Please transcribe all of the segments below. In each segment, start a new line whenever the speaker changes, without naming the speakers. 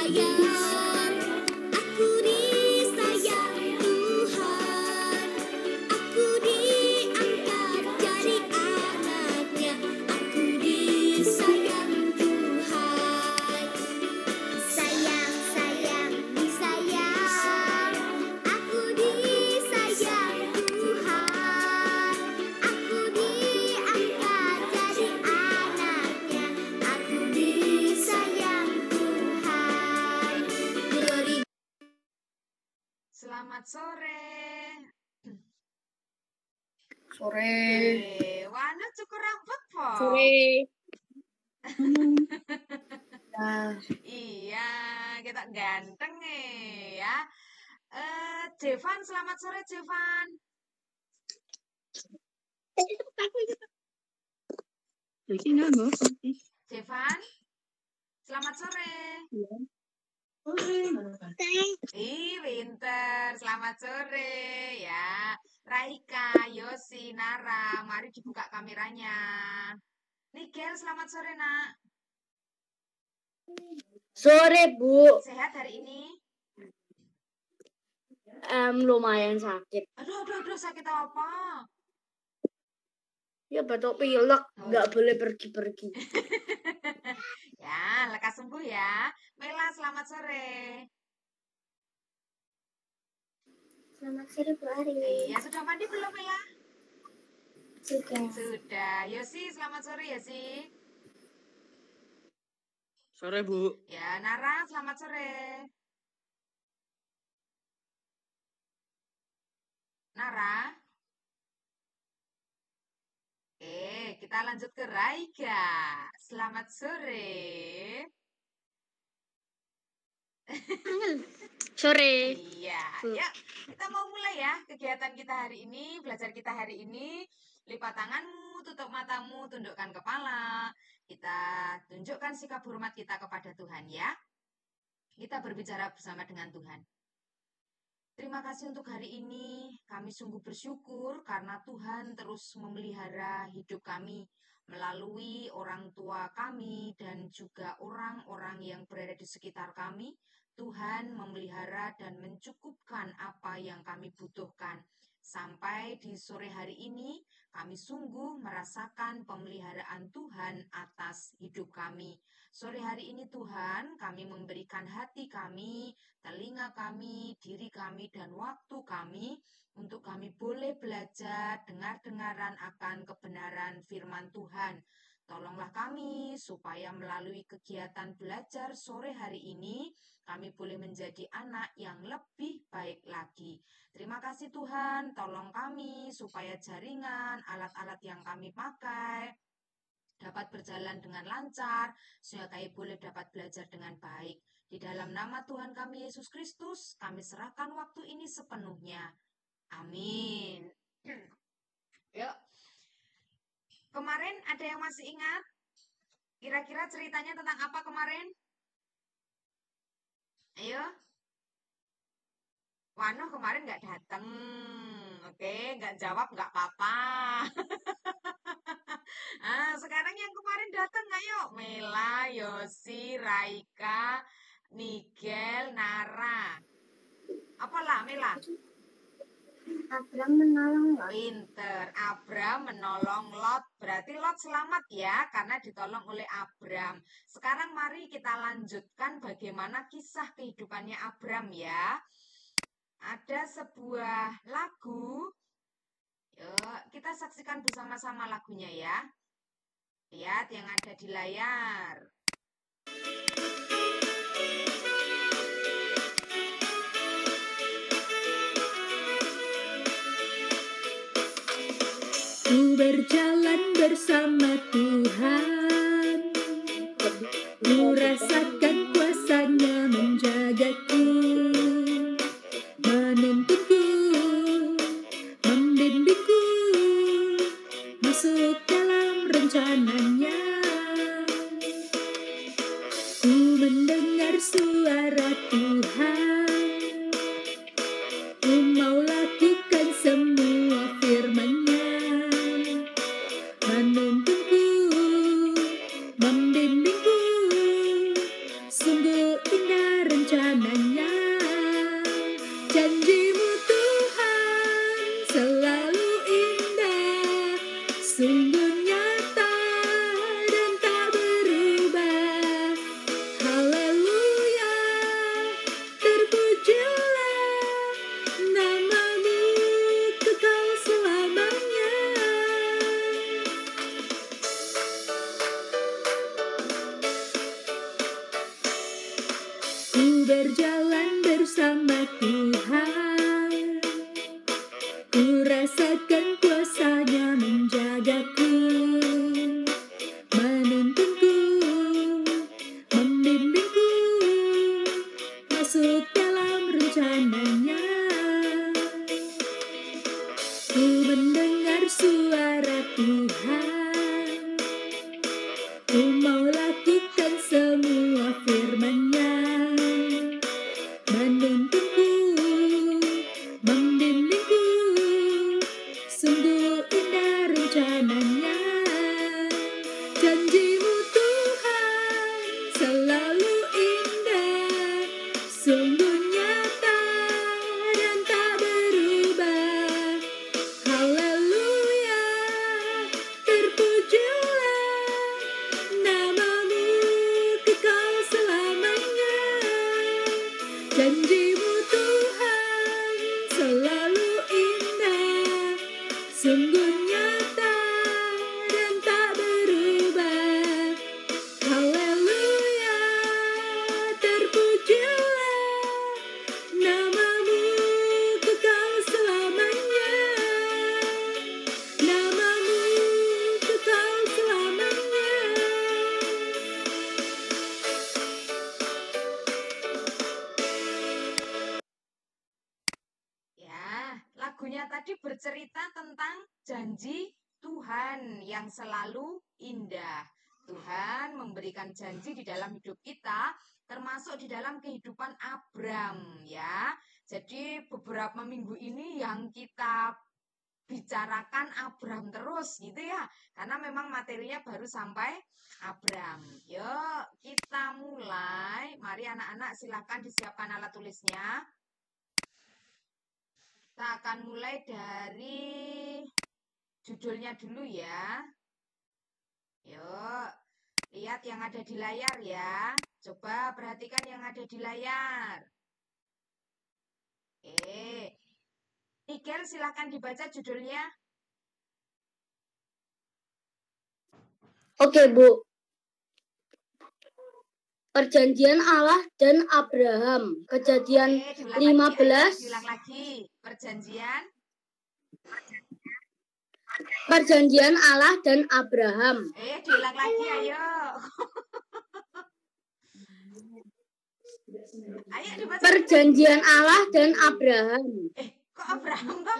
disayang, aku disayang Tuhan. Aku diangkat jadi anaknya, aku disayang Tuhan. Sayang, sayang, disayang, aku disayang Tuhan. Aku diangkat jadi anaknya, aku disayang Tuhan. Glory.
Selamat sore.
Sore.
Wano cukur rambut po.
Sore. Nah,
Iya, kita ganteng ya. Jevan, selamat sore Jevan. Jevan, selamat sore. Winter, selamat sore ya. Raika, Yosi, Nara, mari dibuka kameranya. Nigel, selamat sore nak.
sore Bu.
Sehat hari ini?
Lumayan sakit.
Aduh, sakit apa?
Ya batuk pilek, nggak boleh pergi-pergi.
Ya, lekas sembuh ya. Mela, selamat sore.
Selamat sore Bu Ari.
Iya, sudah mandi belum Mela?
Sudah.
Sudah. Yosi, selamat sore Yosi.
Sore Bu.
Ya, Nara, selamat sore. Nara. Kita lanjut ke Raika. Selamat sore.
Sore.
Iya, ya. Kita mau mulai ya kegiatan kita hari ini, belajar kita hari ini. Lipat tanganmu, tutup matamu, tundukkan kepala. Kita tunjukkan sikap hormat kita kepada Tuhan ya. Kita berbicara bersama dengan Tuhan. Terima kasih untuk hari ini. Kami sungguh bersyukur karena Tuhan terus memelihara hidup kami melalui orang tua kami dan juga orang-orang yang berada di sekitar kami. Tuhan memelihara dan mencukupkan apa yang kami butuhkan. Sampai di sore hari ini, kami sungguh merasakan pemeliharaan Tuhan atas hidup kami. Sore hari ini Tuhan, kami memberikan hati kami, telinga kami, diri kami, dan waktu kami untuk kami boleh belajar dengar-dengaran akan kebenaran firman Tuhan. Tolonglah kami supaya melalui kegiatan belajar sore hari ini, kami boleh menjadi anak yang lebih baik lagi. Terima kasih Tuhan, tolong kami supaya jaringan, alat-alat yang kami pakai, dapat berjalan dengan lancar, sehingga kami boleh dapat belajar dengan baik. Di dalam nama Tuhan kami Yesus Kristus, kami serahkan waktu ini sepenuhnya. Amin. Yuk. Kemarin ada yang masih ingat? Kira-kira ceritanya tentang apa kemarin? Ayo. Wano kemarin nggak datang. Oke, nggak jawab nggak apa-apa. Sekarang yang kemarin datang ayo. Mela, Yosi, Raika, Nigel, Nara. Apalah Mela?
Abram menolong Lot.
Pinter. Abram menolong Lot. Berarti Lot selamat ya, karena ditolong oleh Abram. Sekarang mari kita lanjutkan bagaimana kisah kehidupannya Abram ya. Ada sebuah lagu. Yuk, kita saksikan bersama-sama lagunya ya. Lihat yang ada di layar.
Ku berjalan bersama Tuhan, ku rasakan kuasa-Nya menjagaku, menuntunku, membimbingku, masuk dalam rencana-Nya. Ku mendengar suara Tuhan, ku mau lakukan semua firman-Nya. Menuntunku, membimbingku, sungguh indah Ku berjalan bersama Tuhan, ku rasakan kuasa-Nya menjagaku, menuntunku, membimbingku masuk dalam rencana-Nya. Ku mendengar suara Tuhan, ku mau lakukan semua firman-Nya, menuntunku, membimbingku, sungguh indah rencana-Nya. Janji-Mu Tuhan selalu indah, sungguh nyata dan tak berubah. Haleluya, terpujilah nama-Mu kekal selamanya. Janji-Mu Tuhan selalu indah, sungguh nyata dan tak berubah. Haleluya, terpujilah nama-Mu kekal selamanya. Nama-Mu kekal selamanya.
Ya, lagunya tadi bercerita tentang janji Tuhan yang selalu indah. Tuhan memberikan janji di dalam hidup kita, termasuk di dalam kehidupan Abram, ya. Jadi beberapa minggu ini yang kita bicarakan Abram terus gitu ya. Karena memang materinya baru sampai Abram. Yuk, kita mulai. Mari anak-anak silakan disiapkan alat tulisnya. Kita akan mulai dari judulnya dulu ya. Yuk, lihat yang ada di layar ya. Coba perhatikan yang ada di layar. Miguel silakan dibaca judulnya.
Oke, Bu. Perjanjian Allah dan Abraham. Kejadian
Diulang
15.
diulang lagi.
Perjanjian Allah dan Abraham.
Diulang lagi ayo. Ayo dibaca.
Perjanjian Allah dan Abraham.
Kok Abraham toh?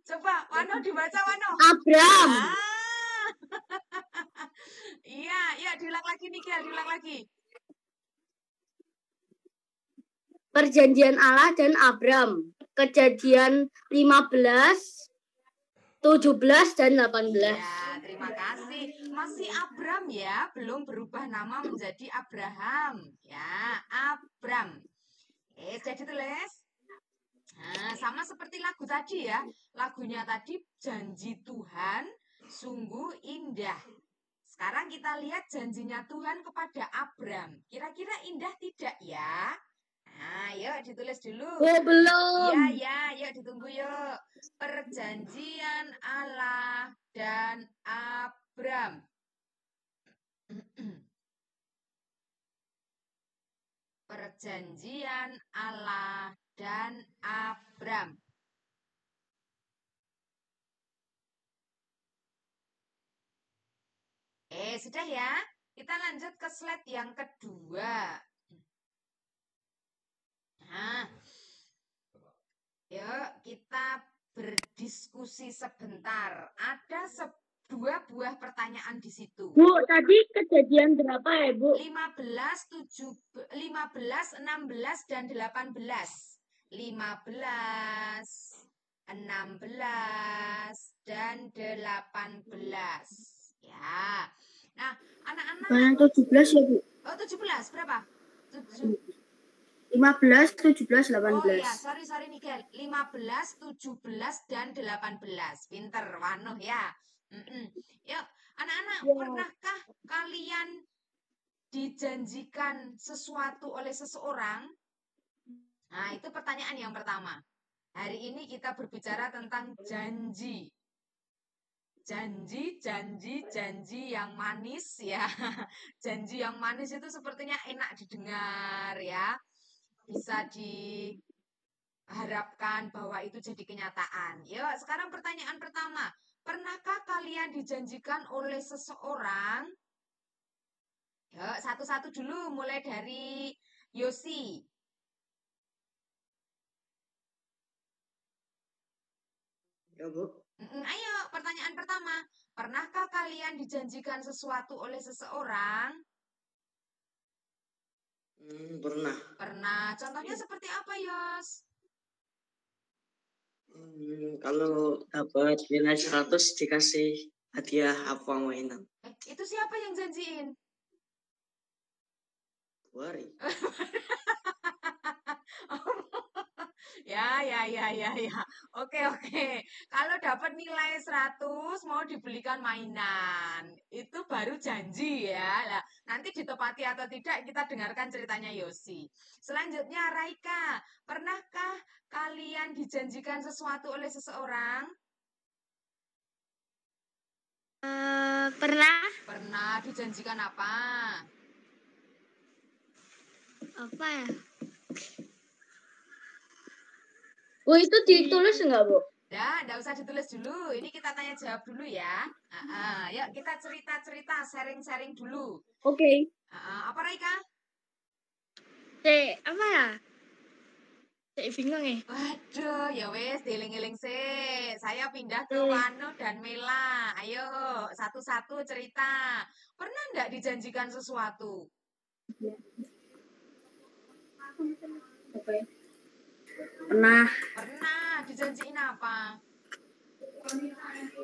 Coba Wano dibaca Wano.
Abram.
Iya, iya diulang lagi Miguel, diulang lagi.
Perjanjian Allah dan Abram. Kejadian 15, 17 dan 18.
Ya, terima kasih. Masih Abram ya, belum berubah nama menjadi Abraham. Ya, Abram. Sudah ditulis? Nah, sama seperti lagu tadi ya. Lagunya tadi janji Tuhan sungguh indah. Sekarang kita lihat janjinya Tuhan kepada Abram. Kira-kira indah tidak ya? Nah, yuk ditulis dulu.
Oh, belum.
Ya, yuk ditunggu yuk. Perjanjian Allah dan Abram. Perjanjian Allah dan Abram. Sudah ya. Kita lanjut ke slide yang kedua. Nah, yuk kita berdiskusi sebentar. Ada dua buah pertanyaan di situ.
Bu, tadi kejadian berapa ya, Bu?
15, 16, dan 18. 15, 16, dan 18. Ya. Nah, anak-anak.
17 ya, Bu?
Oh, 17. Berapa?
15, 17, 18.
Oh iya, sorry Miguel. 15, 17, dan 18. Pinter, Wano ya. Yuk, anak-anak, pernahkah kalian dijanjikan sesuatu oleh seseorang? Nah, itu pertanyaan yang pertama. Hari ini kita berbicara tentang janji. Janji yang manis ya. Janji yang manis itu sepertinya enak didengar ya. Bisa diharapkan bahwa itu jadi kenyataan. Yuk, sekarang pertanyaan pertama. Pernahkah kalian dijanjikan oleh seseorang? Yuk, satu-satu dulu mulai dari Yosi.
Ya, Bu.
Ayo, pertanyaan pertama. Pernahkah kalian dijanjikan sesuatu oleh seseorang?
Pernah.
Pernah. Contohnya seperti apa, Yos?
Kalau dapat nilai 100 dikasih hadiah apa mainan?
Itu siapa yang janjiin?
Bu Ari.
Ya. Oke. Kalau dapat nilai 100 mau dibelikan mainan. Itu baru janji ya. Nah, nanti ditepati atau tidak kita dengarkan ceritanya Yosi. Selanjutnya Raika, pernahkah kalian dijanjikan sesuatu oleh seseorang?
Pernah
Pernah dijanjikan apa?
apa ya?
Bu, itu ditulis enggak, Bu?
Dah, enggak usah ditulis dulu. Ini kita tanya jawab dulu ya. Yuk kita cerita-cerita, sharing-sharing dulu.
Oke.
Apa Raika?
Apa ya? Bingung ya.
Waduh, ya wes, dieling-eling sih. Saya pindah ke Wano dan Mela. Ayo, satu-satu cerita. Pernah enggak dijanjikan sesuatu?
Apa ya? Pernah
Pernah, dijanjiin apa?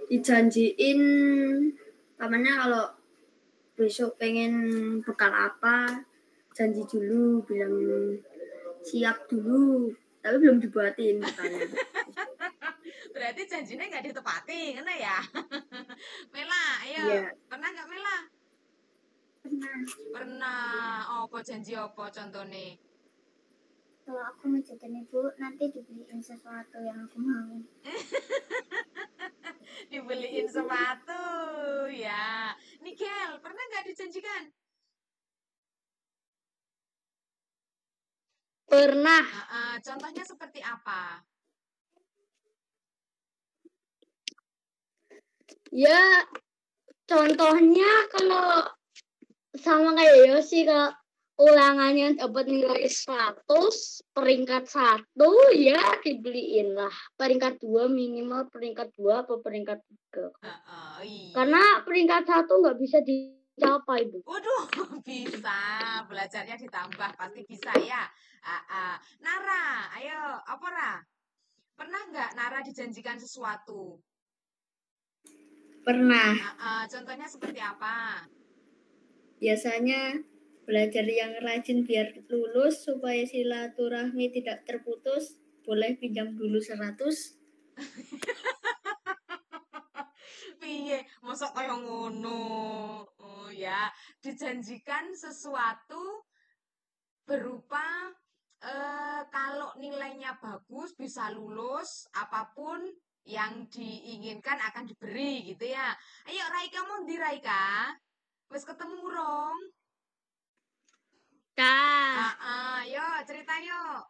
dijanjiin pamannya kalau besok pengen bekal apa, janji dulu, bilang siap dulu, tapi belum dibuatin bekalnya.
Berarti janjinya nggak ditepati, kan ya? Mela, ayo.
Iya.
Pernah nggak Mela?
Pernah.
Pernah. Apa janji apa contohnya?
Kalau aku ngejatin ibu, nanti dibeliin sesuatu yang aku mau.
Dibeliin sepatu, ya. Nikel, pernah nggak dijanjikan?
Pernah.
Contohnya seperti apa?
Ya, contohnya kalau sama kayak Yosi, kalau ulangannya dapat nilai 100, peringkat 1 ya dibeliin lah. Peringkat 2 minimal peringkat 2 atau peringkat 3.
Iya.
Karena peringkat 1 nggak bisa dicapai, Bu.
Waduh, bisa. Belajarnya ditambah, pasti bisa ya. Nara, ayo, apa Ra? Pernah nggak Nara dijanjikan sesuatu?
Pernah.
Contohnya seperti apa?
Biasanya belajar yang rajin biar lulus supaya silaturahmi tidak terputus. Boleh pinjam dulu 100.
Piye, mosok kaya ngono. Oh ya, dijanjikan sesuatu berupa kalau nilainya bagus bisa lulus, apapun yang diinginkan akan diberi gitu ya. Ayo Raika, mau di Raika? Wes ketemu urung? Yo cerita yuk.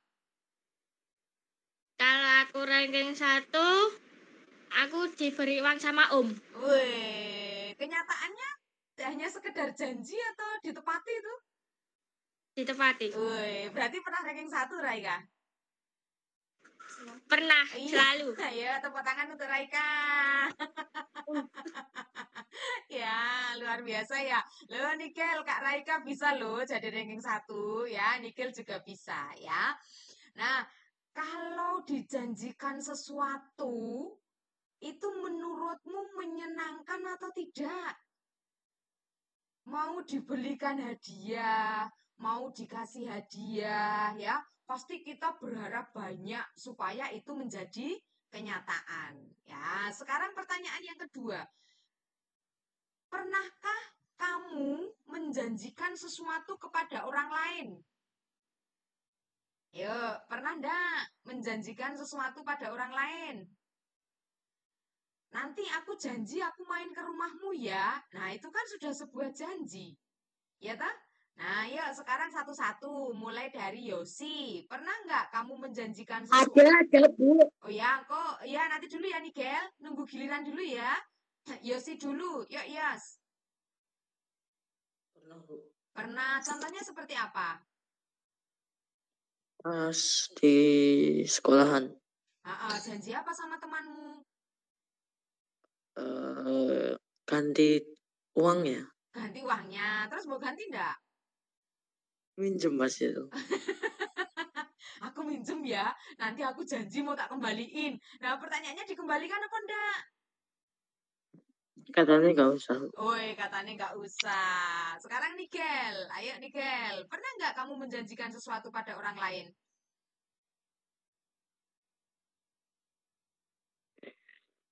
Kalau aku ranking 1, aku diberi uang sama Om.
Wih, kenyataannya hanya sekedar janji atau ditepati itu?
Ditepati.
Wih, berarti pernah ranking 1 Raika?
Pernah,
Iya,
selalu.
ayo tepuk tangan untuk Raika. Ya, luar biasa ya. Loh, Nikel, Kak Raika bisa loh jadi ranking 1 ya. Nikel juga bisa ya. Nah, kalau dijanjikan sesuatu, itu menurutmu menyenangkan atau tidak? Mau dibelikan hadiah, mau dikasih hadiah ya, pasti kita berharap banyak supaya itu menjadi kenyataan. Ya, sekarang pertanyaan yang kedua. Pernahkah kamu menjanjikan sesuatu kepada orang lain? Yuk, pernah enggak menjanjikan sesuatu pada orang lain? nanti aku janji aku main ke rumahmu ya. Nah, itu kan sudah sebuah janji. Ya tak? Nah, yuk sekarang satu-satu. Mulai dari Yosi. Pernah nggak kamu menjanjikan sesuatu?
Ada, Bu.
Oh ya, kok ya nanti dulu ya Nigel. Nunggu giliran dulu ya. Yosi dulu. Yuk, Yos.
Pernah, Bu.
Pernah. Contohnya seperti apa?
Pas di sekolahan
Janji apa sama temanmu?
ganti uang ya,
Ganti uangnya. Terus mau ganti enggak?
minjem pas itu.
Aku minjem ya. Nanti aku janji mau tak kembaliin. Nah, pertanyaannya dikembalikan apa enggak?
Katanya nggak usah.
Woi, katanya nggak usah. Sekarang Nigel. Ayo Nigel. Pernah nggak kamu menjanjikan sesuatu pada orang lain?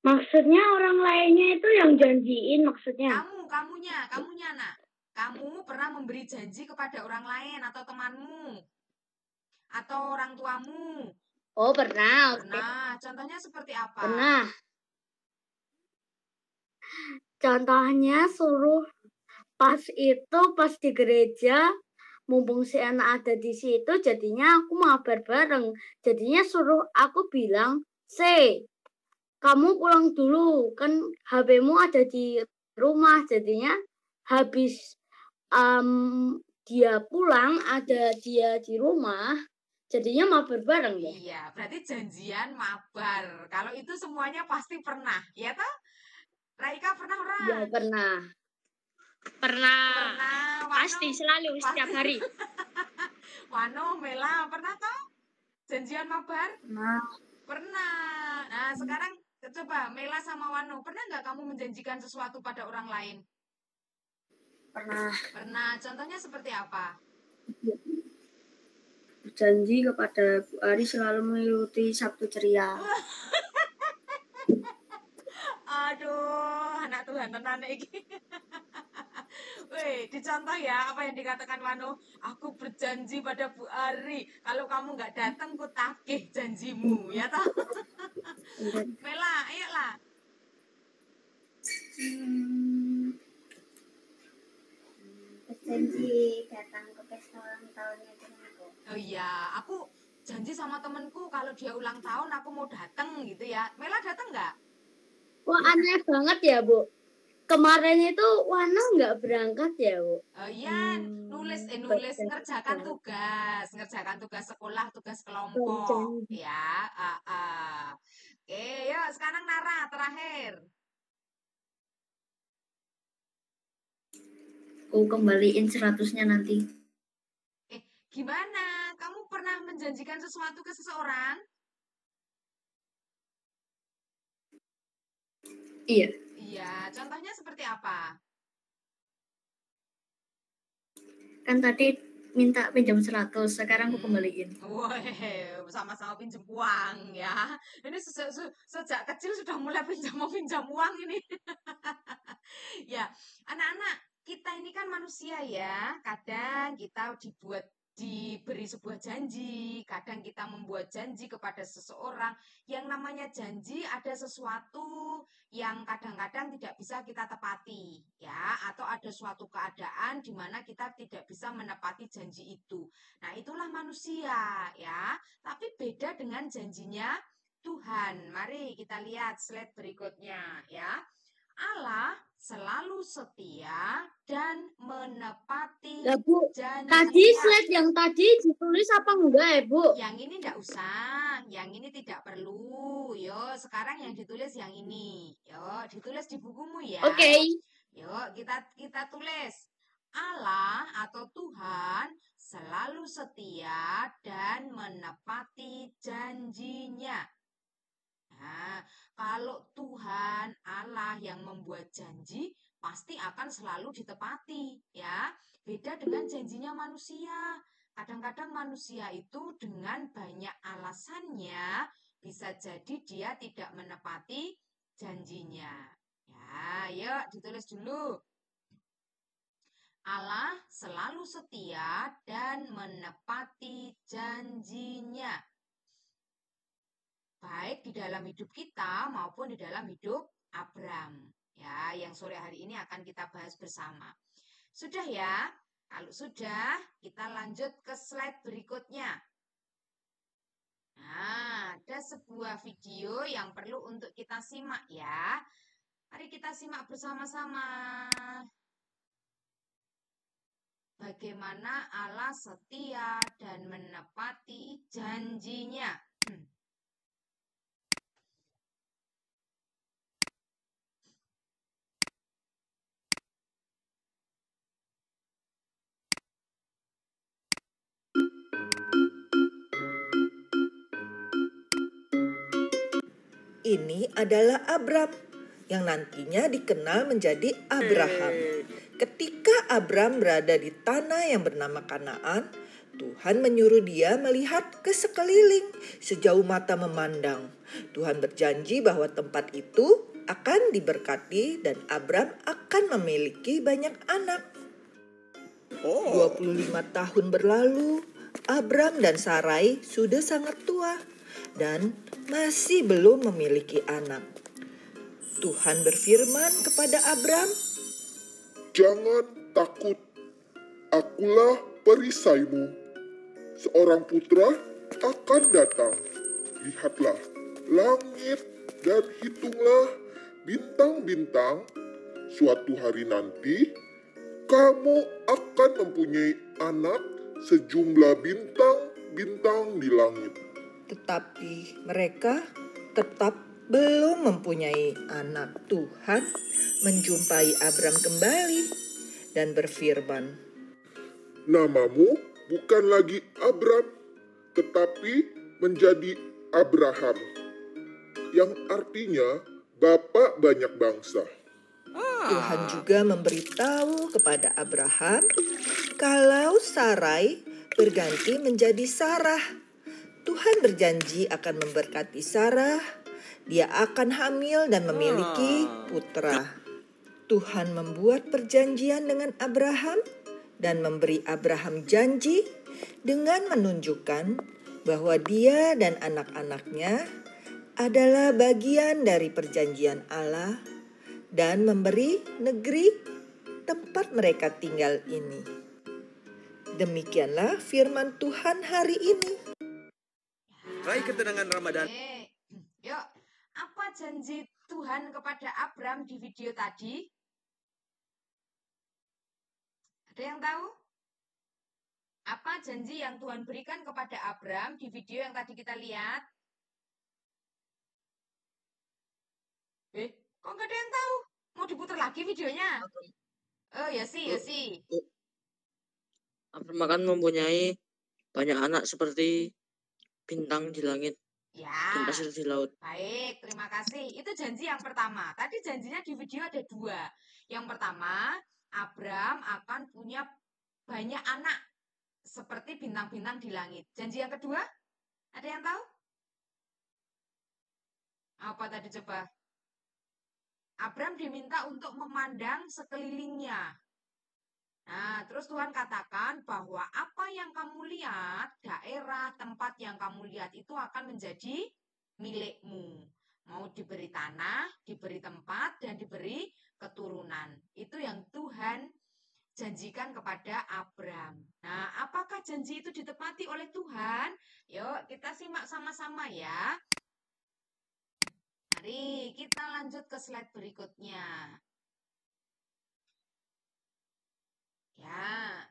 Maksudnya orang lainnya itu yang janjiin maksudnya.
Kamunya nak. Kamu pernah memberi janji kepada orang lain atau temanmu atau orang tuamu?
Oh, pernah. Oke.
Pernah. Contohnya seperti apa?
Pernah. Contohnya suruh pas di gereja, mumpung si anak ada di situ, jadinya aku mabar bareng. Jadinya suruh aku bilang, kamu pulang dulu, kan HP-mu ada di rumah. Jadinya habis dia pulang, ada dia di rumah, jadinya mabar bareng ya.
Iya, berarti janjian mabar. Kalau itu semuanya pasti pernah, ya toh? Raika pernah orang?
Ya, pernah.
Pernah.
Pasti, selalu, setiap hari.
Wano, Mela, pernah toh? Janjian mabar?
Nah,
Pernah. Nah, sekarang coba Mela sama Wano, pernah nggak kamu menjanjikan sesuatu pada orang lain?
Pernah
Pernah. Contohnya seperti apa?
berjanji kepada Bu Ari selalu mengikuti Sabtu Ceria.
Aduh, anak Tuhan tenan iki. Weh, dicontoh ya apa yang dikatakan Wano. Aku berjanji pada Bu Ari, kalau kamu nggak datang, ku tagih janjimu, ya toh? Mela, ayolah.
Berjanji datang ke pesta ulang tahunnya temanku.
Oh iya, aku janji sama temenku kalau dia ulang tahun aku mau datang gitu ya. Mela datang nggak?
wah aneh banget ya, Bu. Kemarin itu Wana nggak berangkat ya, Bu?
Oh iya, nulis ngerjakan tugas sekolah, tugas kelompok,
Berjanji.
ya. Oke, yuk sekarang Nara terakhir.
Aku kembaliin 100-nya nanti.
Gimana? Kamu pernah menjanjikan sesuatu ke seseorang?
Iya.
Iya, contohnya seperti apa?
Kan tadi minta pinjam 100, sekarang aku kembaliin.
Wah, sama-sama pinjam uang ya. Ini sejak kecil sudah mulai pinjam uang ini. Ya, anak-anak, kita ini kan manusia ya. Kadang kita diberi sebuah janji, kadang kita membuat janji kepada seseorang. Yang namanya janji ada sesuatu yang kadang-kadang tidak bisa kita tepati, ya, atau ada suatu keadaan di mana kita tidak bisa menepati janji itu. Nah, itulah manusia, ya. Tapi beda dengan janjinya Tuhan. Mari kita lihat slide berikutnya, ya. Allah selalu setia dan menepati
Ya, Bu.
janjinya.
Tadi slide yang tadi ditulis apa enggak ya, Bu?
Yang ini enggak usah, yang ini tidak perlu. Yo, sekarang yang ditulis yang ini. Yo, ditulis di bukumu ya.
Oke.
Yuk, kita tulis. Allah atau Tuhan selalu setia dan menepati janjinya. Nah, kalau Tuhan Allah yang membuat janji, pasti akan selalu ditepati, ya. Beda dengan janjinya manusia. Kadang-kadang manusia itu dengan banyak alasannya bisa jadi dia tidak menepati janjinya. Ya, yuk ditulis dulu. Allah selalu setia dan menepati janjinya. Baik di dalam hidup kita maupun di dalam hidup Abram. Ya, yang sore hari ini akan kita bahas bersama. Sudah ya? Kalau sudah, kita lanjut ke slide berikutnya. Nah, ada sebuah video yang perlu untuk kita simak ya. Mari kita simak bersama-sama. Bagaimana Allah setia dan menepati janjinya.
Ini adalah Abram yang nantinya dikenal menjadi Abraham. Ketika Abram berada di tanah yang bernama Kanaan, Tuhan menyuruh dia melihat ke sekeliling sejauh mata memandang. Tuhan berjanji bahwa tempat itu akan diberkati dan Abram akan memiliki banyak anak. 25 tahun berlalu, Abram dan Sarai sudah sangat tua dan masih belum memiliki anak. Tuhan berfirman kepada Abram,
"Jangan takut, akulah perisaimu. Seorang putra akan datang. Lihatlah langit dan hitunglah bintang-bintang. Suatu hari nanti, kamu akan mempunyai anak sejumlah bintang-bintang di langit."
tetapi mereka tetap belum mempunyai anak. Tuhan menjumpai Abram kembali dan berfirman,
"Namamu bukan lagi Abram, tetapi menjadi Abraham, yang artinya Bapak banyak bangsa."
Tuhan juga memberitahu kepada Abraham kalau Sarai berganti menjadi Sarah. Tuhan berjanji akan memberkati Sarah. Dia akan hamil dan memiliki putra. Tuhan membuat perjanjian dengan Abraham dan memberi Abraham janji dengan menunjukkan bahwa dia dan anak-anaknya adalah bagian dari perjanjian Allah dan memberi negeri tempat mereka tinggal ini. Demikianlah firman Tuhan hari ini.
Raih ketenangan Ramadan.
Yuk, apa janji Tuhan kepada Abram di video tadi? Ada yang tahu? Apa janji yang Tuhan berikan kepada Abram di video yang tadi kita lihat? Kok nggak ada yang tahu? Mau diputar lagi videonya? Oh, ya sih.
Abram akan mempunyai banyak anak seperti bintang di langit dan
Ya,
pasir di laut.
baik, terima kasih. Itu janji yang pertama. Tadi janjinya di video ada 2. Yang pertama, Abram akan punya banyak anak seperti bintang-bintang di langit. Janji yang kedua, ada yang tahu? Apa tadi coba? Abram diminta untuk memandang sekelilingnya. Nah, terus Tuhan katakan bahwa apa yang kamu lihat, daerah, tempat yang kamu lihat itu akan menjadi milikmu. Mau diberi tanah, diberi tempat, dan diberi keturunan. Itu yang Tuhan janjikan kepada Abram. Nah, apakah janji itu ditepati oleh Tuhan? Yuk, kita simak sama-sama ya. Mari kita lanjut ke slide berikutnya. Ya,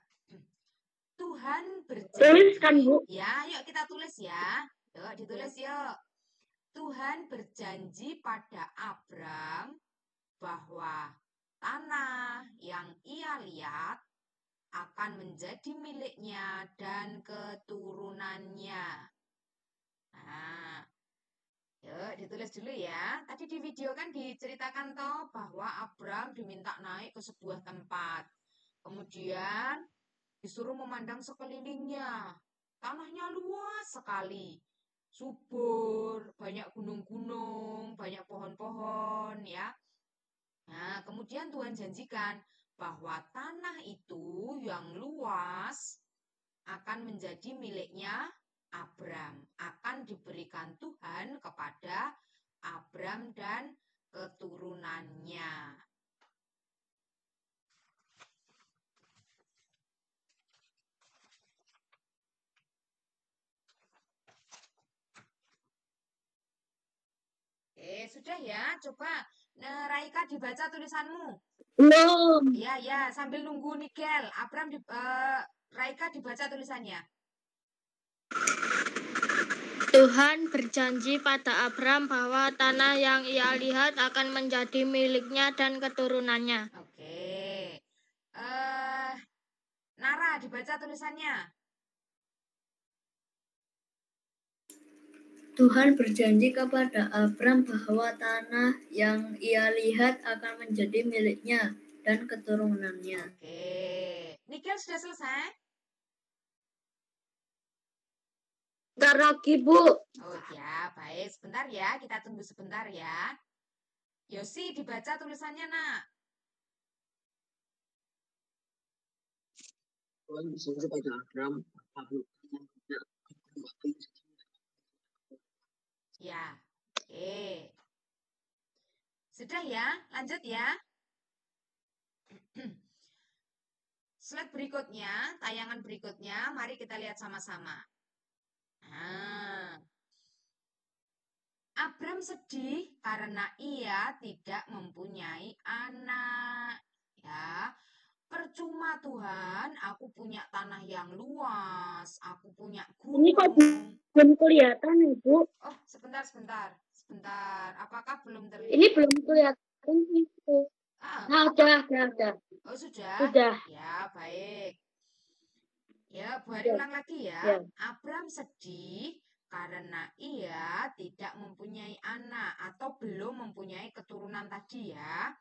Tuhan
Tuliskan,
berjanji.
Bu.
Ya, yuk kita tulis ya. Yuk, ditulis yuk. Tuhan berjanji pada Abram bahwa tanah yang ia lihat akan menjadi miliknya dan keturunannya. Nah, yuk ditulis dulu ya. Tadi di video kan diceritakan toh bahwa Abram diminta naik ke sebuah tempat. Kemudian disuruh memandang sekelilingnya. Tanahnya luas sekali. Subur, banyak gunung-gunung, banyak pohon-pohon ya. Nah, kemudian Tuhan janjikan bahwa tanah itu yang luas akan menjadi miliknya Abram. Akan diberikan Tuhan kepada Abram dan keturunannya. Sudah ya, coba Raika dibaca tulisanmu.
Belum.
Ya, sambil nunggu Nigel, Raika dibaca tulisannya.
Tuhan berjanji pada Abram bahwa tanah yang ia lihat akan menjadi miliknya dan keturunannya.
Oke. Nara dibaca tulisannya.
Tuhan berjanji kepada Abram bahwa tanah yang ia lihat akan menjadi miliknya dan keturunannya.
Oke. Nigel sudah selesai?
Bentar lagi, Bu.
Oh ya, baik. Sebentar ya, kita tunggu sebentar ya. Yosi dibaca tulisannya, Nak.
Tuhan berjanji pada Abram.
Ya, oke. Sudah ya, lanjut ya. Slide berikutnya, tayangan berikutnya, mari kita lihat sama-sama. Nah, Abram sedih karena ia tidak mempunyai anak. Ya, percuma Tuhan, aku punya tanah yang luas, aku punya
Ini kok
gunung.
belum kelihatan, Ibu?
Oh, sebentar. Apakah belum terlihat?
Ini belum kelihatan itu. Nah, udah.
Oh, sudah?
Sudah.
Ya, baik. Ya, Bu Hari ulang lagi ya.
Ya.
Abram sedih karena ia tidak mempunyai anak atau belum mempunyai keturunan tadi ya.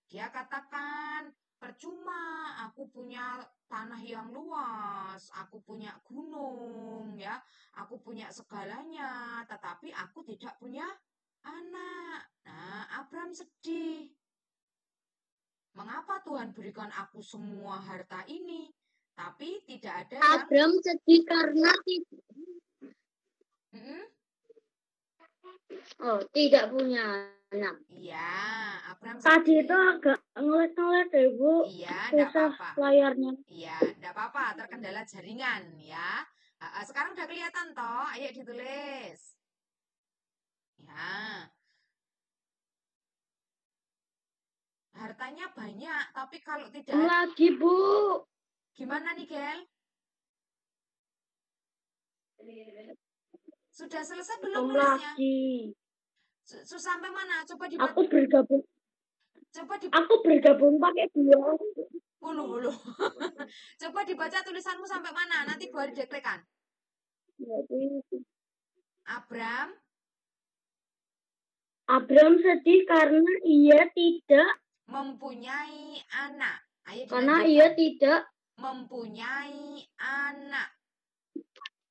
Dia katakan, percuma aku punya tanah yang luas, aku punya gunung ya, aku punya segalanya, tetapi aku tidak punya anak. Nah, Abram sedih. Mengapa Tuhan berikan aku semua harta ini, tapi tidak ada yang...
Abram sedih karena tidak punya anak.
Iya, Abram
Tadi
sedih.
itu agak ngelet deh, Bu.
Iya, enggak
Susah
apa-apa.
layarnya.
Iya, enggak apa-apa, terkendala jaringan ya. Sekarang udah kelihatan toh, ayo ditulis. Ya. Hartanya banyak, tapi kalau tidak
lagi, Bu.
Gimana nih, Gel? Sudah selesai belum nulisnya?
Lagi.
Sampai mana? Coba dibaca.
Aku bergabung pakai dia.
Ulu. Coba dibaca tulisanmu sampai mana? Nanti Bu Hari dektekan.
Abram sedih karena ia tidak
mempunyai anak. Ayo dilanjutkan.
Karena ia tidak
mempunyai anak.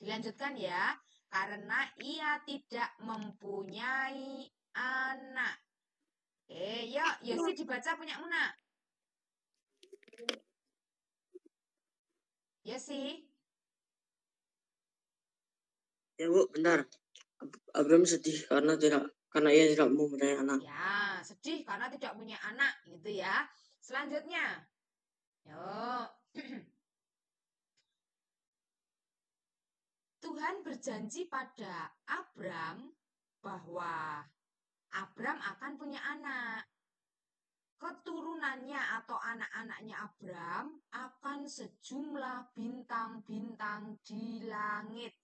Dilanjutkan ya. Karena ia tidak mempunyai anak. Yuk, Yosi dibaca punya Muna. Yosi.
Ya Bu, bentar. Abram sedih karena ia tidak mempunyai anak.
Ya, sedih karena tidak punya anak, gitu ya. Selanjutnya, yuk. Tuhan berjanji pada Abram bahwa Abram akan punya anak. Keturunannya atau anak-anaknya Abram akan sejumlah bintang-bintang di langit.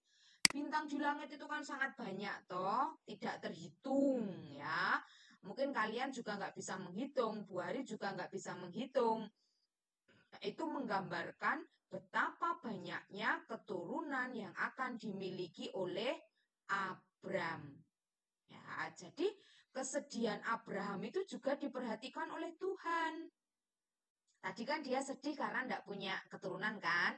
Bintang di langit itu kan sangat banyak toh, tidak terhitung ya. Mungkin kalian juga nggak bisa menghitung, Bu Hari juga nggak bisa menghitung. Itu menggambarkan betapa banyaknya keturunan yang akan dimiliki oleh Abram. Ya, jadi kesedihan Abraham itu juga diperhatikan oleh Tuhan. Tadi kan dia sedih karena tidak punya keturunan kan.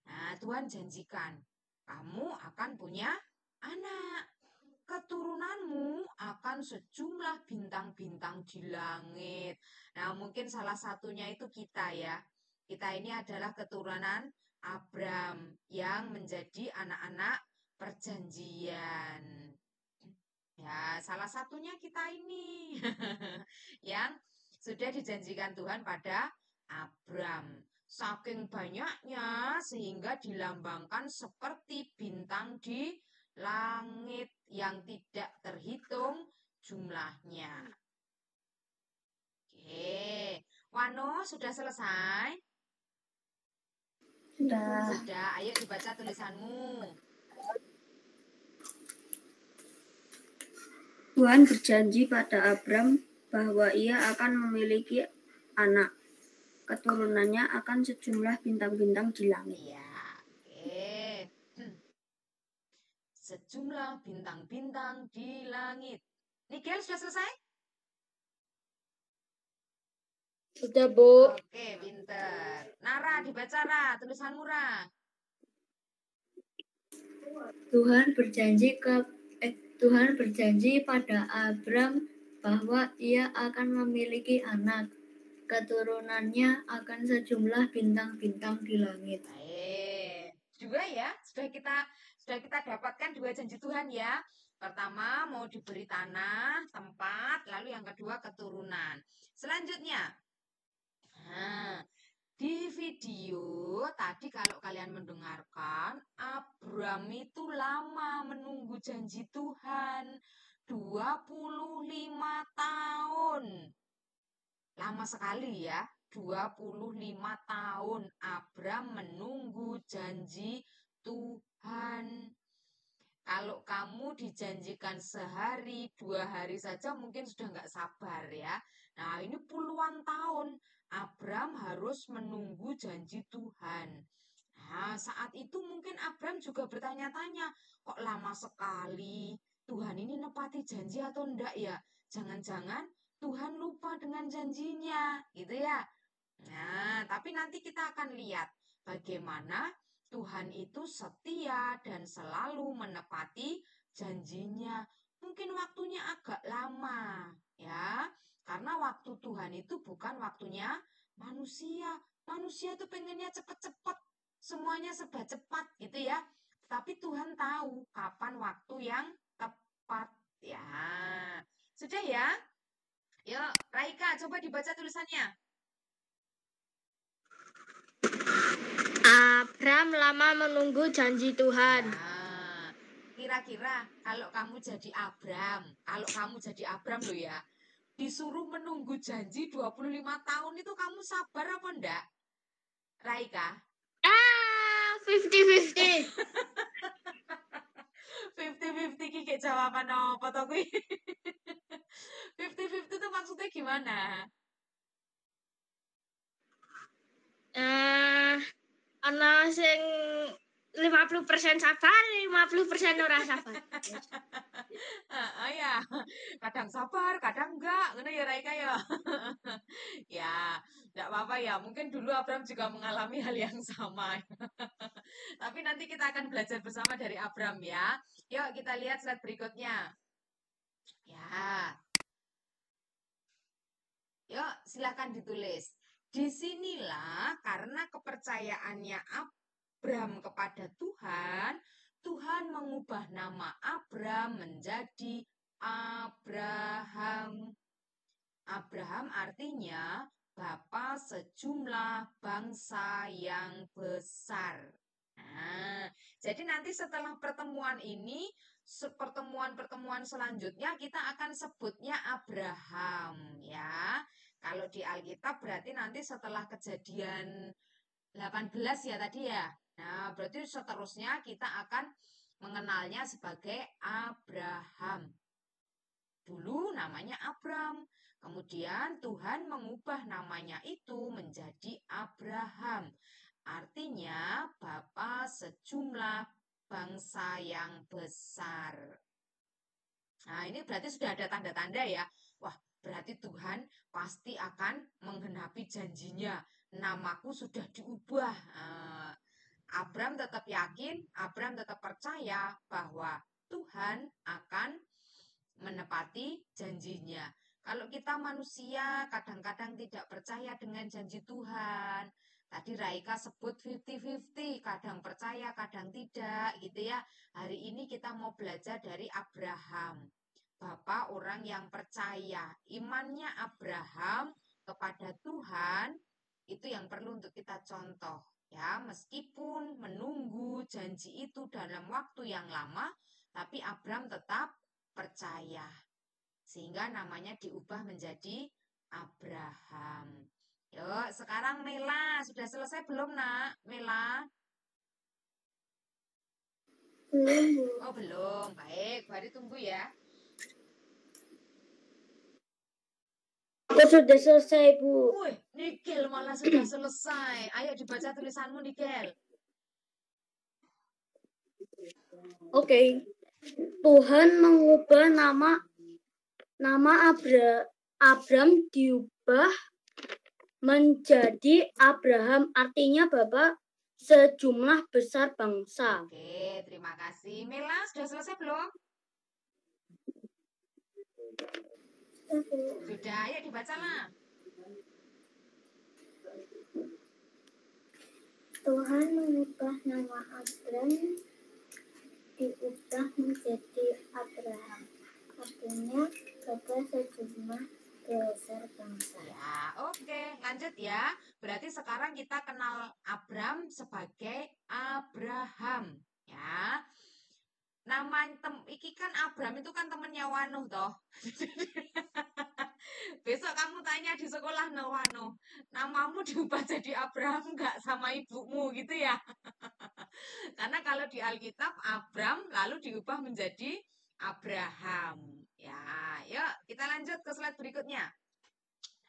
Nah, Tuhan janjikan, kamu akan punya anak. Keturunanmu akan sejumlah bintang-bintang di langit. Nah, mungkin salah satunya itu kita ya. Kita ini adalah keturunan Abram yang menjadi anak-anak perjanjian. Ya, salah satunya kita ini yang sudah dijanjikan Tuhan pada Abram. Saking banyaknya sehingga dilambangkan seperti bintang di langit yang tidak terhitung jumlahnya. Oke, Wano sudah selesai? Sudah, ayo dibaca tulisanmu.
Tuhan berjanji pada Abram bahwa ia akan memiliki anak. Keturunannya akan sejumlah bintang-bintang di langit.
Iya, oke. Sejumlah bintang-bintang di langit. Nigel sudah selesai?
Sudah, Bu.
Oke, pinter. Nara, dibaca Ra, tulisanmu Ra.
Tuhan berjanji pada Abram bahwa ia akan memiliki anak. Keturunannya akan sejumlah bintang-bintang di langit.
Baik. Dua ya, sudah kita dapatkan dua janji Tuhan ya. Pertama mau diberi tanah, tempat, lalu yang kedua keturunan. Selanjutnya, nah, di video tadi kalau kalian mendengarkan, Abram itu lama menunggu janji Tuhan. 25 tahun. Lama sekali ya. 25 tahun Abram menunggu janji Tuhan. Kalau kamu dijanjikan sehari, 2 hari saja mungkin sudah nggak sabar ya. Nah, ini puluhan tahun Abram harus menunggu janji Tuhan. Nah, saat itu mungkin Abram juga bertanya-tanya, kok lama sekali? Tuhan ini nepati janji atau enggak ya? Jangan-jangan Tuhan lupa dengan janjinya, gitu ya. Nah, tapi nanti kita akan lihat bagaimana Tuhan itu setia dan selalu menepati janjinya. Mungkin waktunya agak lama, ya. Karena waktu Tuhan itu bukan waktunya manusia. Manusia itu pengennya cepat-cepat, semuanya serba cepat gitu ya. Tapi Tuhan tahu kapan waktu yang tepat, ya. Sudah ya? Yuk, Raika, coba dibaca tulisannya.
Abram lama menunggu janji Tuhan.
Nah, kira-kira kalau kamu jadi Abram loh ya, disuruh menunggu janji 25 tahun itu kamu sabar apa enggak? Raika?
50-50.
50-50 kiki jawaban apa toh kuwi? 50-50 itu maksudnya gimana?
Ana sing 50% sabar, 50% ora sabar.
Ya, kadang sabar, kadang enggak, ngono ya Raika ya. Ya, enggak apa-apa ya. Mungkin dulu Abram juga mengalami hal yang sama. Tapi nanti kita akan belajar bersama dari Abram ya. Yuk kita lihat slide berikutnya. Ya. Yuk, silakan ditulis. Disinilah karena kepercayaannya Abram kepada Tuhan, Tuhan mengubah nama Abram menjadi Abraham. Abraham artinya bapa sejumlah bangsa yang besar. Nah, jadi nanti setelah pertemuan ini, pertemuan-pertemuan selanjutnya kita akan sebutnya Abraham ya. Kalau di Alkitab berarti nanti setelah kejadian 18 ya tadi ya. Nah, berarti seterusnya kita akan mengenalnya sebagai Abraham. Dulu namanya Abram. Kemudian Tuhan mengubah namanya itu menjadi Abraham. Artinya bapa sejumlah bangsa yang besar. Nah, ini berarti sudah ada tanda-tanda ya. Wah, berarti Tuhan pasti akan menggenapi janjinya. Namaku sudah diubah. Abram tetap yakin, Abram tetap percaya bahwa Tuhan akan menepati janjinya. Kalau kita manusia kadang-kadang tidak percaya dengan janji Tuhan. Tadi Raika sebut 50-50, kadang percaya, kadang tidak gitu ya. Hari ini kita mau belajar dari Abraham. bapak orang yang percaya. Imannya Abraham kepada Tuhan itu yang perlu untuk kita contoh. Ya, meskipun menunggu janji itu dalam waktu yang lama, tapi Abraham tetap percaya. Sehingga namanya diubah menjadi Abraham. Yuk, sekarang Mela, sudah selesai belum, Nak? Mela?
Belum, Bu.
Oh, belum. Baik, Bari tunggu ya.
Aku sudah selesai, Bu.
Wih, Nikel malah sudah selesai. Ayo dibaca tulisanmu, Nikel.
Oke. Tuhan mengubah nama Abram diubah menjadi Abraham, artinya Bapak sejumlah besar bangsa.
Oke, terima kasih. Mela, sudah selesai belum? Sudah, ayo dibacalah.
Tuhan mengubah nama Abram diubah menjadi Abraham. Artinya Bapak sejumlah besar bangsa.
Ya, oke. Lanjut ya. Berarti sekarang kita kenal Abram sebagai Abraham. Ya. Nama iki kan Abram itu kan temennya Wanuh toh. Besok kamu tanya di sekolah Wano, namamu diubah jadi Abraham nggak sama ibumu gitu ya? Karena kalau di Alkitab Abram lalu diubah menjadi Abraham. Ya, yuk kita lanjut ke slide berikutnya.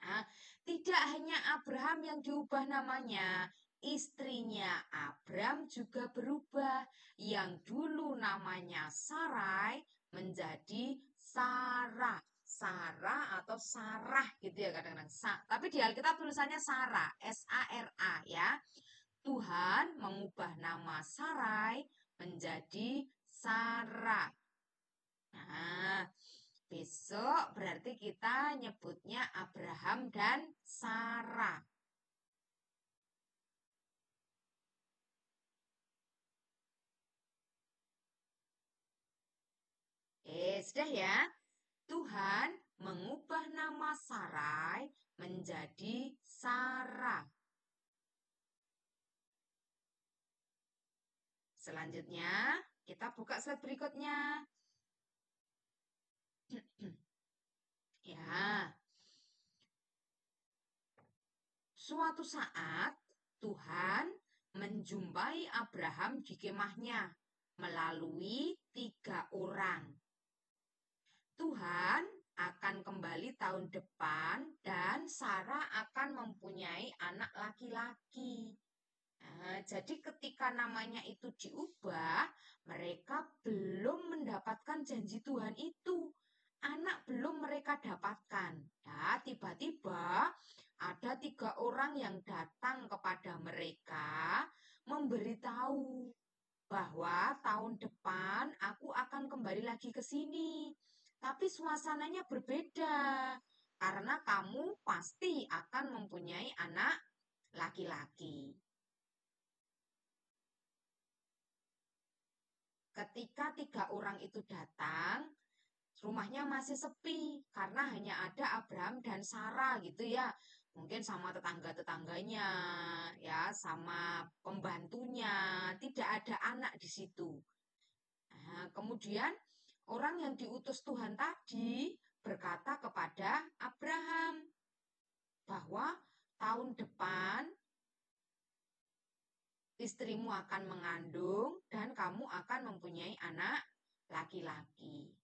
Nah, tidak hanya Abraham yang diubah namanya, istrinya Abram juga berubah. Yang dulu namanya Sarai menjadi Sarah. Sarah atau Sarah gitu ya kadang-kadang. Tapi di Alkitab tulisannya Sarah, S-A-R-A ya. Tuhan mengubah nama Sarai menjadi Sarah. Nah, besok berarti kita nyebutnya Abraham dan Sarah. Sudah ya. Tuhan mengubah nama Sarai menjadi Sarah. Selanjutnya, kita buka slide berikutnya. Ya. Suatu saat Tuhan menjumpai Abraham di kemahnya melalui 3 orang. Tuhan akan kembali tahun depan dan Sarah akan mempunyai anak laki-laki. Nah, jadi ketika namanya itu diubah, mereka belum mendapatkan janji Tuhan itu. Anak belum mereka dapatkan. Ya, tiba-tiba ada 3 orang yang datang kepada mereka memberitahu bahwa tahun depan aku akan kembali lagi ke sini. Tapi suasananya berbeda karena kamu pasti akan mempunyai anak laki-laki. Ketika 3 orang itu datang, rumahnya masih sepi karena hanya ada Abraham dan Sarah gitu ya. Mungkin sama tetangga-tetangganya, ya, sama pembantunya, tidak ada anak di situ. Nah, kemudian orang yang diutus Tuhan tadi berkata kepada Abraham bahwa tahun depan istrimu akan mengandung dan kamu akan mempunyai anak laki-laki.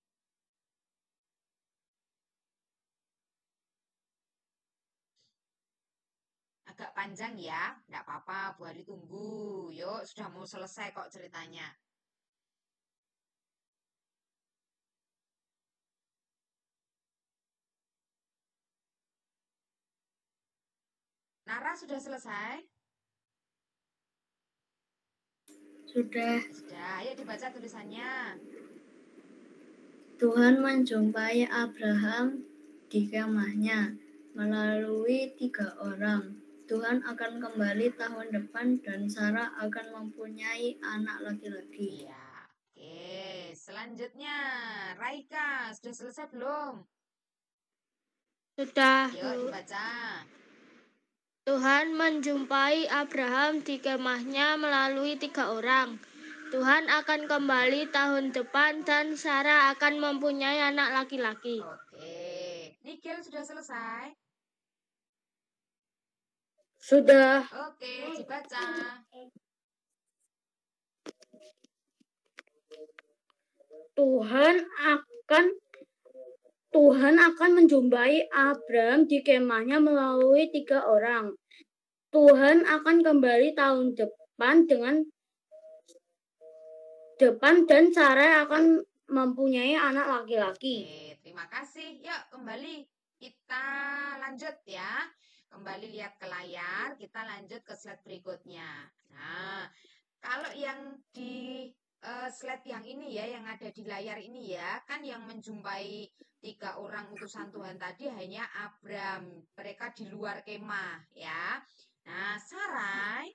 Agak panjang ya, enggak apa-apa, Bu Hari tunggu. Yuk, sudah mau selesai kok ceritanya. Nara sudah selesai?
Sudah.
Sudah, ayo dibaca tulisannya.
Tuhan menjumpai Abraham di kemahnya melalui 3 orang. Tuhan akan kembali tahun depan dan Sarah akan mempunyai anak laki-laki.
Iya. Oke, selanjutnya. selanjutnya, Raika, sudah selesai belum?
Sudah,
Yuk
Bu.
dibaca.
Tuhan menjumpai Abraham di kemahnya melalui 3 orang. Tuhan akan kembali tahun depan dan Sarah akan mempunyai anak laki-laki.
Oke, Nigel sudah selesai?
Sudah.
Oke, dibaca.
Tuhan akan menjumpai Abraham di kemahnya melalui 3 orang. Tuhan akan kembali tahun depan dan Sarah akan mempunyai anak laki-laki.
Oke, terima kasih. Yuk kembali kita lanjut ya. Kembali lihat ke layar, kita lanjut ke slide berikutnya. Nah, kalau yang di slide yang ini ya, yang ada di layar ini ya, kan yang menjumpai 3 orang utusan Tuhan tadi hanya Abram. Mereka di luar kemah ya. Nah, Sarai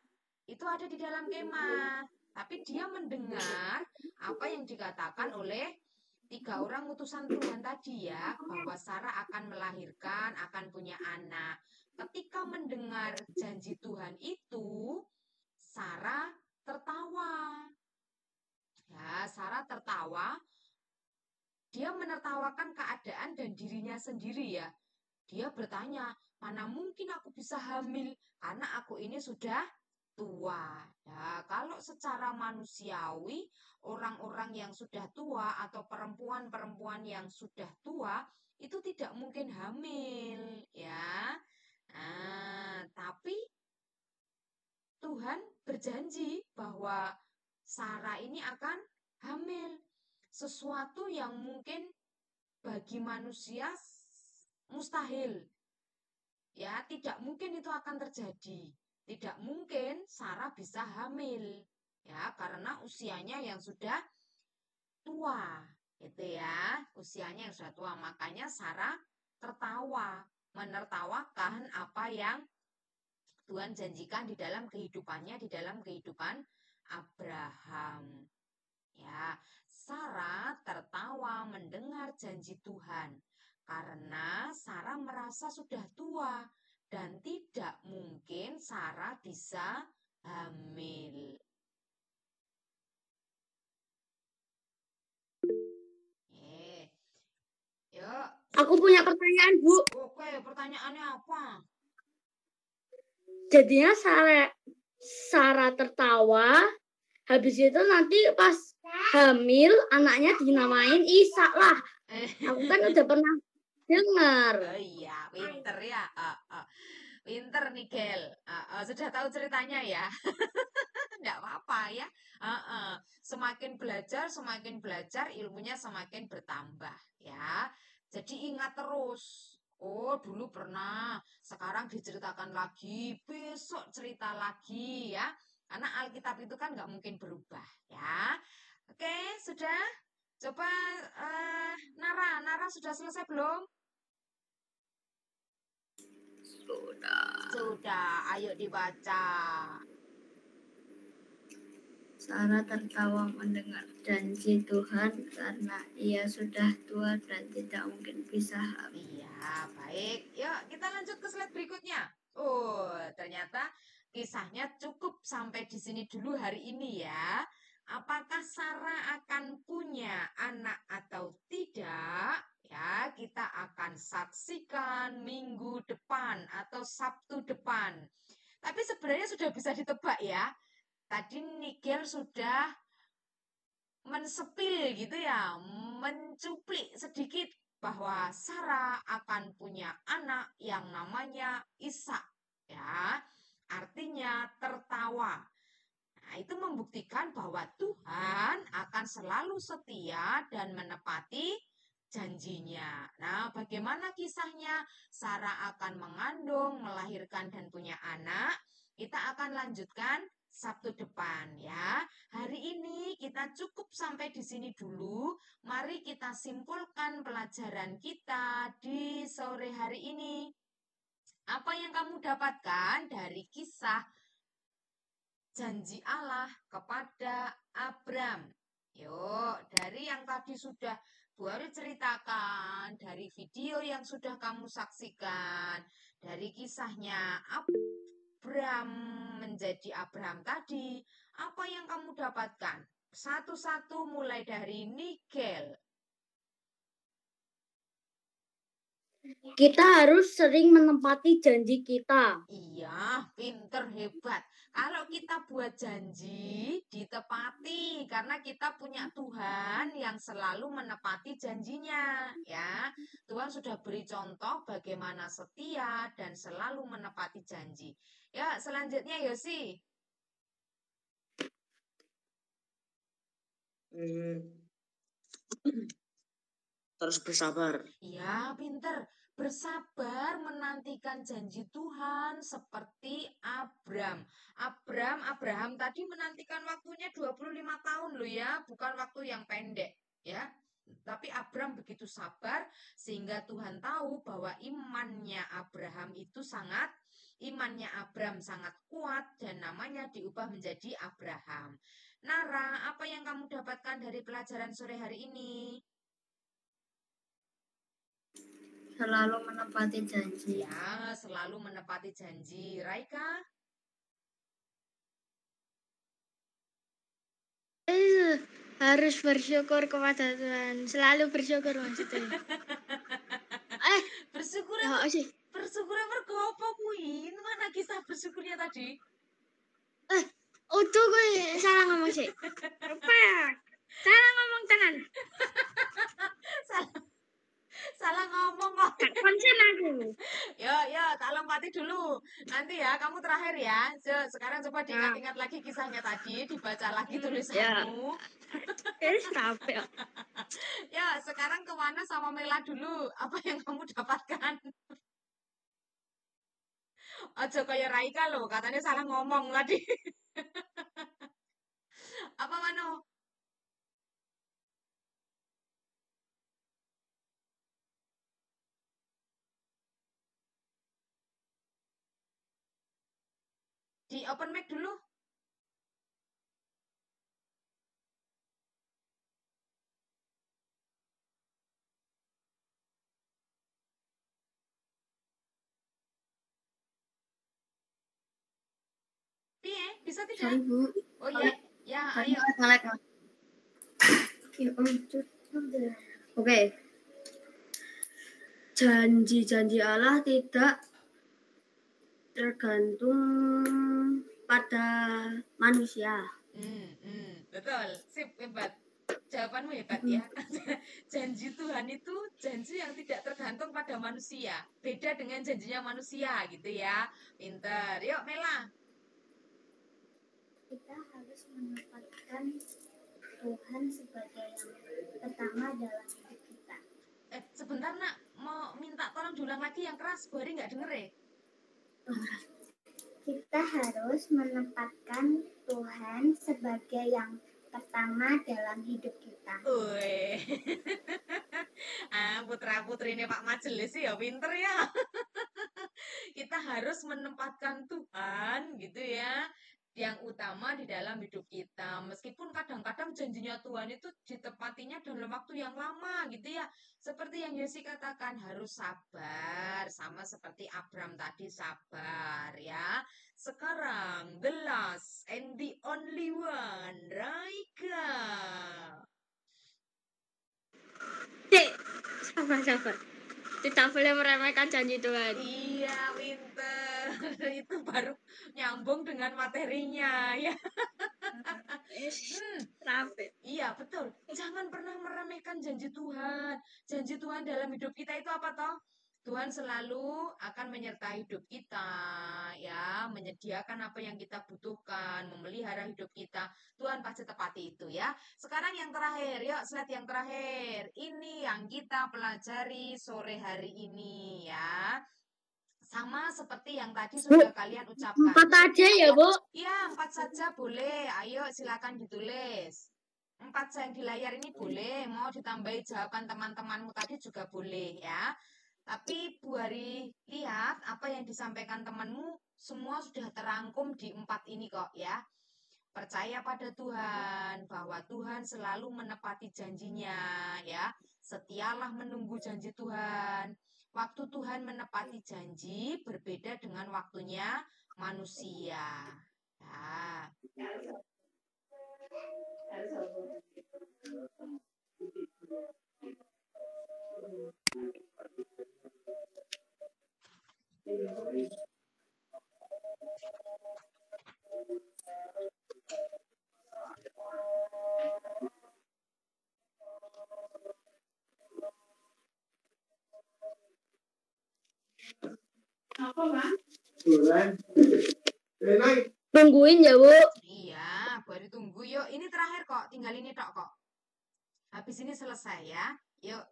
itu ada di dalam kemah, tapi dia mendengar apa yang dikatakan oleh 3 orang utusan Tuhan tadi ya, bahwa Sarah akan melahirkan, akan punya anak. Ketika mendengar janji Tuhan itu, Sarah tertawa. Ya, Sarah tertawa. Dia menertawakan keadaan dan dirinya sendiri ya. Dia bertanya, mana mungkin aku bisa hamil karena aku ini sudah tua. Ya, kalau secara manusiawi, orang-orang yang sudah tua atau perempuan-perempuan yang sudah tua itu tidak mungkin hamil, ya. Nah, tapi Tuhan berjanji bahwa Sarah ini akan hamil. Sesuatu yang mungkin bagi manusia mustahil. Ya, tidak mungkin itu akan terjadi. Tidak mungkin Sarah bisa hamil. Ya, karena usianya yang sudah tua. Gitu ya, usianya yang sudah tua. Makanya Sarah tertawa, menertawakan apa yang Tuhan janjikan di dalam kehidupannya, di dalam kehidupan Abraham. Ya, Sarah tertawa mendengar janji Tuhan karena Sarah merasa sudah tua dan tidak mungkin Sarah bisa hamil. Yuk.
Aku punya pertanyaan, Bu.
Oke, pertanyaannya apa?
Jadinya Sarah tertawa, habis itu nanti pas hamil anaknya dinamain Ishak lah. Aku kan udah pernah dengar.
Oh iya, pinter ya. Pinter nih, Gel. Sudah tahu ceritanya ya? Enggak apa-apa ya. Semakin belajar, ilmunya semakin bertambah ya. Jadi ingat terus. Oh, dulu pernah, sekarang diceritakan lagi, besok cerita lagi ya. Karena Alkitab itu kan nggak mungkin berubah ya. Oke, sudah? Coba Nara sudah selesai belum? Sudah, ayo dibaca.
Sarah tertawa mendengar janji Tuhan karena ia sudah tua dan tidak mungkin bisa hamil.
Iya, baik. Yuk, kita lanjut ke slide berikutnya. Oh, ternyata kisahnya cukup sampai di sini dulu hari ini ya. Apakah Sarah akan punya anak atau tidak? Ya, kita akan saksikan minggu depan atau Sabtu depan. Tapi sebenarnya sudah bisa ditebak ya. Tadi Nigel sudah mensepil gitu ya, mencuplik sedikit bahwa Sarah akan punya anak yang namanya Ishak, ya. Artinya tertawa. Nah, itu membuktikan bahwa Tuhan akan selalu setia dan menepati janjinya. Nah, bagaimana kisahnya? Sarah akan mengandung, melahirkan dan punya anak. Kita akan lanjutkan Sabtu depan ya. Hari ini kita cukup sampai di sini dulu. Mari kita simpulkan pelajaran kita di sore hari ini. Apa yang kamu dapatkan dari kisah janji Allah kepada Abram? Yuk, dari yang tadi sudah Bu Ari ceritakan, dari video yang sudah kamu saksikan, dari kisahnya Abram menjadi Abraham tadi, apa yang kamu dapatkan? Satu-satu mulai dari Nigel.
Kita harus sering menempati janji kita.
Iya, pinter, hebat. Kalau kita buat janji, ditepati. Karena kita punya Tuhan yang selalu menepati janjinya. Ya, Tuhan sudah beri contoh bagaimana setia dan selalu menepati janji. Ya, selanjutnya Yosi.
Terus bersabar.
Ya, pinter. Bersabar menantikan janji Tuhan seperti Abraham tadi menantikan waktunya 25 tahun loh ya, bukan waktu yang pendek ya. Tapi Abraham begitu sabar sehingga Tuhan tahu bahwa imannya Abraham sangat kuat dan namanya diubah menjadi Abraham. Nara, apa yang kamu dapatkan dari pelajaran sore hari ini?
Selalu menepati janji.
Ya, selalu menepati janji. Raika?
Harus bersyukur kepada Tuhan. Selalu bersyukur maksudnya.
Bersyukur
Ya sih.
bersyukur mergo apa kuwi? Mana kisah bersyukurnya tadi?
Utuh gue salah ngomong sih. Apa ya? Salah ngomong tenan.
Salah ngomong kok.
Gak konsen aku.
Yo, tak lompati dulu. Nanti ya, kamu terakhir ya. Sekarang coba diingat-ingat lagi kisahnya tadi, dibaca lagi tulisanmu.
Capek.
Ya, sekarang kemana sama Mela dulu? Apa yang kamu dapatkan? Ojo kayak Raika loh, katanya salah ngomong tadi. Apa Mano? Di open mic dulu. Bisa tidak?
Sorry, Bu.
Oh iya, ya ayo.
Oke. Janji-janji Allah tidak tergantung pada manusia.
Betul, sip, hebat. Jawabanmu hebat ya. Janji Tuhan itu janji yang tidak tergantung pada manusia. Beda dengan janjinya manusia gitu ya. Pinter. Yuk Mela.
Kita harus menempatkan Tuhan sebagai yang pertama dalam hidup kita.
Sebentar nak, mau minta tolong diulang lagi yang keras. Bu Ari nggak denger ya?
Kita harus menempatkan Tuhan sebagai yang pertama dalam hidup kita.
Wih. Putra-putri ini Pak Majelis sih ya pinter ya. Kita harus menempatkan Tuhan gitu ya yang utama di dalam hidup kita. Meskipun kadang-kadang janjinya Tuhan itu ditepatinya dalam waktu yang lama gitu ya. Seperti yang Yosi katakan harus sabar. Sama seperti Abraham tadi sabar ya. Sekarang the last and the only one, Raika.
Sabar. Tidak boleh meremehkan janji Tuhan.
Iya, pinter. Itu baru nyambung dengan materinya ya. Iya, betul. Jangan pernah meremehkan janji Tuhan. Janji Tuhan dalam hidup kita itu apa toh? Tuhan selalu akan menyertai hidup kita, ya, menyediakan apa yang kita butuhkan, memelihara hidup kita. Tuhan pasti tepati itu ya. Sekarang yang terakhir, yuk slide yang terakhir. Ini yang kita pelajari sore hari ini ya. Sama seperti yang tadi sudah kalian ucapkan.
4 aja ya, Bu?
Iya, 4 saja boleh. Ayo silakan ditulis. 4 yang di layar ini boleh. Mau ditambahi jawaban teman-temanmu tadi juga boleh ya. Tapi Bu Ari lihat apa yang disampaikan temanmu semua sudah terangkum di 4 ini kok ya. Percaya pada Tuhan, bahwa Tuhan selalu menepati janjinya, ya. Setialah menunggu janji Tuhan. Waktu Tuhan menepati janji berbeda dengan waktunya manusia. Ya.
Tungguin ya, Bu.
Iya, baru tunggu. Yuk, ini terakhir kok. Tinggal ini tok kok. Habis ini selesai ya. Yuk.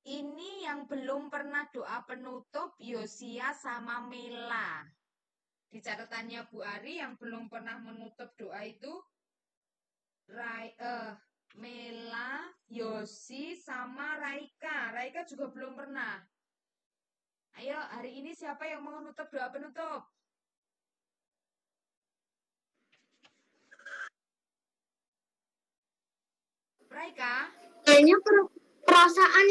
Ini yang belum pernah doa penutup Yosia sama Mela. Di catatannya Bu Ari yang belum pernah menutup doa itu Mela, Yosi, sama Raika. Raika juga belum pernah. Ayo, hari ini siapa yang mau menutup doa penutup? Raika?
Kayaknya perasaan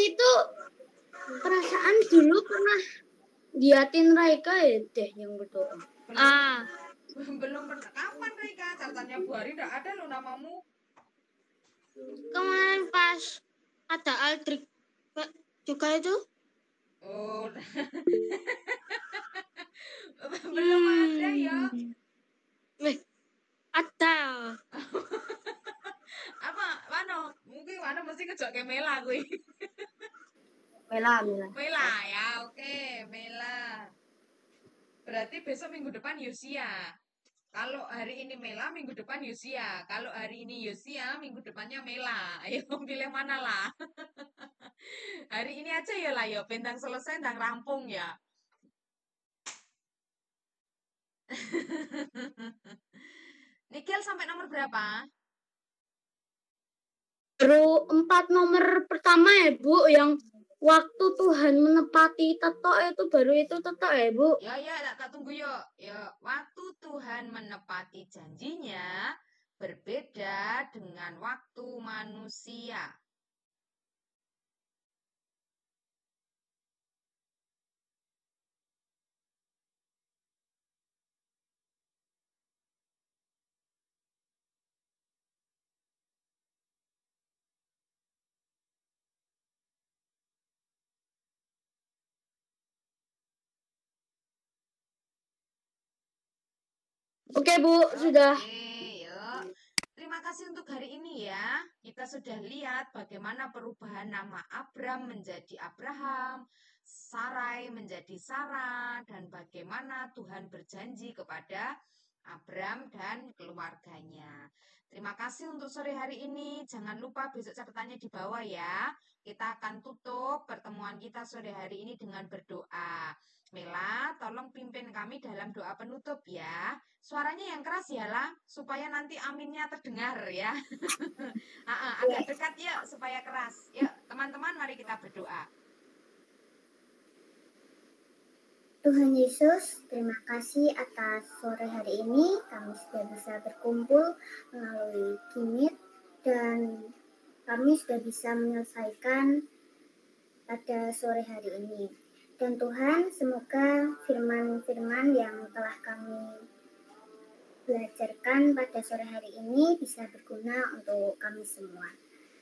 dulu pernah diatin Raika ya deh yang berdoa.
Belum pernah. Kapan Raika? Catatannya Bu Ari enggak ada loh namamu.
Kemarin pas ada Aldrik juga itu.
Oh. Belum ada ya.
Ada.
Apa? Wano? Mungkin Wano mesti ngejok ke Mela kuwi.
Mela.
Mela ya, oke, Mela. Berarti besok minggu depan Yosia. Kalau hari ini Mela, minggu depan Yosia. Kalau hari ini Yosia, minggu depannya Mela. Ayo pilih mana lah. Hari ini aja ya lah ya, bentang selesai dan rampung ya. Nikel sampai nomor berapa?
Baru 4 nomor pertama ya, Bu, yang waktu Tuhan menepati tetok itu baru itu tetok ya, Bu.
Ya, tak tunggu yuk. Ya, waktu Tuhan menepati janjinya berbeda dengan waktu manusia.
Oke, Bu, sudah.
Oke, yuk. Terima kasih untuk hari ini ya. Kita sudah lihat bagaimana perubahan nama Abram menjadi Abraham, Sarai menjadi Sarah, dan bagaimana Tuhan berjanji kepada Abram dan keluarganya. Terima kasih untuk sore hari ini. Jangan lupa besok catatannya di bawah ya. Kita akan tutup pertemuan kita sore hari ini dengan berdoa. Mela, tolong pimpin kami dalam doa penutup ya. Suaranya yang keras ya lah, supaya nanti aminnya terdengar ya. Agak dekat ya, supaya keras. Yuk, teman-teman, mari kita berdoa.
Tuhan Yesus, terima kasih atas sore hari ini. Kami sudah bisa berkumpul melalui Kimit dan kami sudah bisa menyelesaikan pada sore hari ini. Dan Tuhan, semoga firman-firman yang telah kami belajarkan pada sore hari ini bisa berguna untuk kami semua.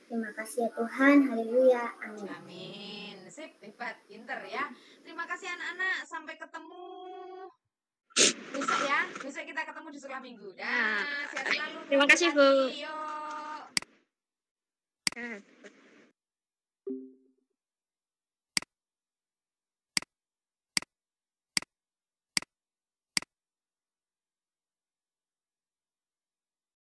Terima kasih ya Tuhan, haleluya, amin.
Amin. Sip, hebat, pinter ya. Terima kasih anak-anak, sampai ketemu besok ya. Besok kita ketemu di sekolah minggu. Sehat selalu.
Terima kasih, Bu.
Yuk.